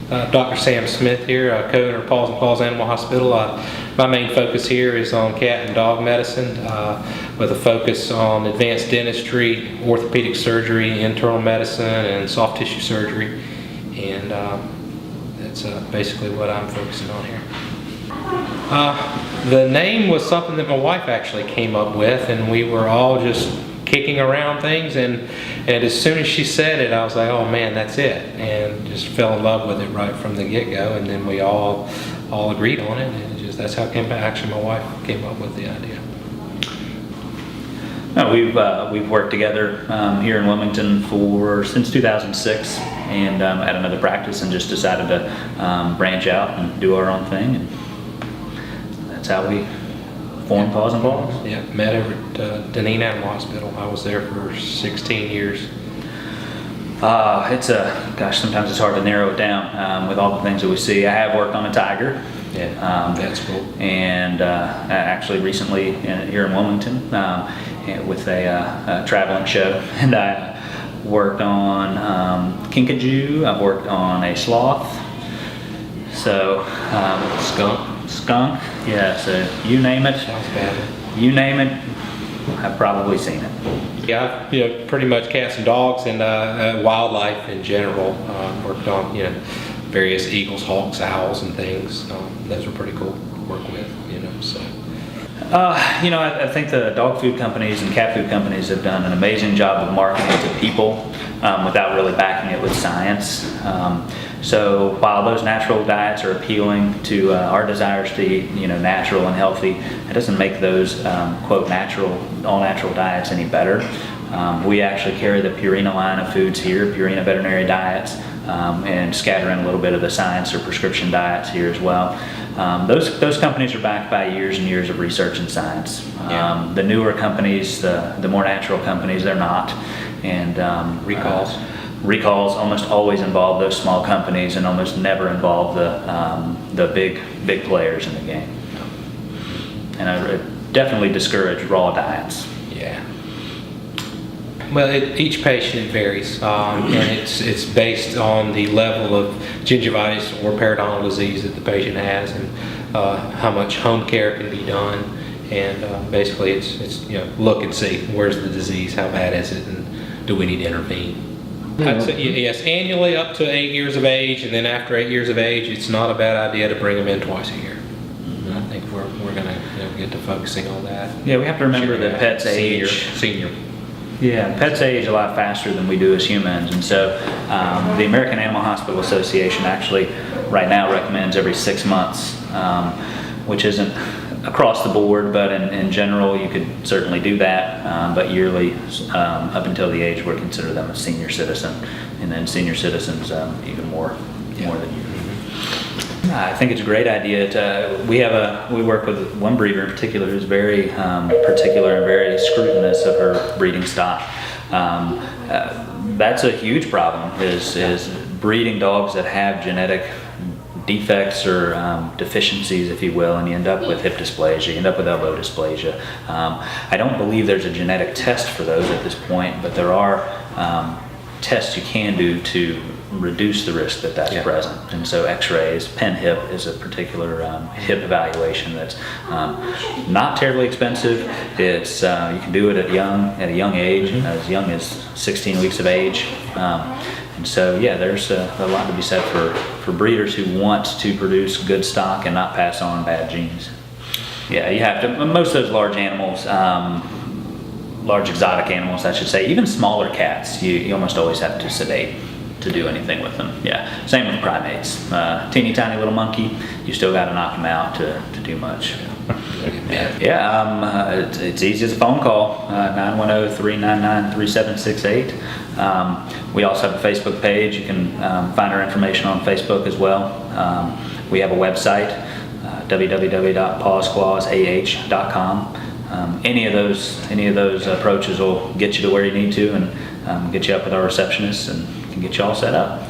Dr. Sam Smith here, co-owner of Paws Animal Hospital. My main focus here is on cat and dog medicine with a focus on advanced dentistry, orthopedic surgery, internal medicine, and soft tissue surgery. And that's basically what I'm focusing on here. The name was something that my wife actually came up with, and we were all just kicking around things, and as soon as she said it, I was like, oh man, that's it, and just fell in love with it right from the get-go. And then we all agreed on it, and that's how it came back. Actually, my wife came up with the idea. No, we've worked together here in Wilmington since 2006, and at another practice, and just decided to branch out and do our own thing, and that's how we formed Paws and Paws. Yeah, met over at Deneen Animal Hospital. I was there for 16 years. Sometimes it's hard to narrow it down with all the things that we see. I have worked on a tiger. Yeah, that's cool. And actually recently here in Wilmington with a traveling show, and I worked on kinkajou. I've worked on a sloth. So skunk. Yeah. So you name it. Sounds bad. You name it, I've probably seen it. Yeah, pretty much cats and dogs and wildlife in general. Worked on various eagles, hawks, owls, and things. Those were pretty cool to work with. So. I think the dog food companies and cat food companies have done an amazing job of marketing to people without really backing it with science. So while those natural diets are appealing to our desires to eat, natural and healthy, it doesn't make those quote all natural diets any better. We actually carry the Purina line of foods here, Purina veterinary diets, and scatter in a little bit of the science or prescription diets here as well. Those companies are backed by years and years of research and science. Yeah. The newer companies, the more natural companies, they're not. And recalls almost always involve those small companies and almost never involve the big players in the game. And I definitely discourage raw diets. Yeah. Well, each patient varies, and it's based on the level of gingivitis or periodontal disease that the patient has, and how much home care can be done. And basically, it's look and see, where's the disease, how bad is it, and do we need to intervene? I'd say yes, annually up to 8 years of age, and then after 8 years of age, it's not a bad idea to bring them in twice a year. And I think we're going to get to focusing on that. Yeah, we have to remember that pets age. Senior. Yeah, pets age a lot faster than we do as humans, and so the American Animal Hospital Association actually right now recommends every 6 months, which isn't across the board, but in general you could certainly do that, but yearly up until the age where consider them a senior citizen, and then senior citizens even more than you. I think it's a great idea. We work with one breeder in particular who's very particular and very scrutinous of her breeding stock. That's a huge problem, is breeding dogs that have genetic defects or deficiencies, if you will, and you end up with hip dysplasia, you end up with elbow dysplasia. I don't believe there's a genetic test for those at this point, but there are tests you can do to reduce the risk that's present. And so x-rays, pen hip is a particular hip evaluation that's not terribly expensive. It's you can do it at a young age, as young as 16 weeks of age. And so there's a lot to be said for breeders who want to produce good stock and not pass on bad genes. Yeah, you have to. Most of those large animals, large exotic animals I should say, even smaller cats, you almost always have to sedate to do anything with them. Yeah, same with primates. Teeny tiny little monkey, you still got to knock them out to do much. It's easy as a phone call, 910-399-3768. We also have a Facebook page. You can find our information on Facebook as well. We have a website, www.pawsclawsah.com. Any of those approaches will get you to where you need to, and get you up with our receptionists and can get you all set up.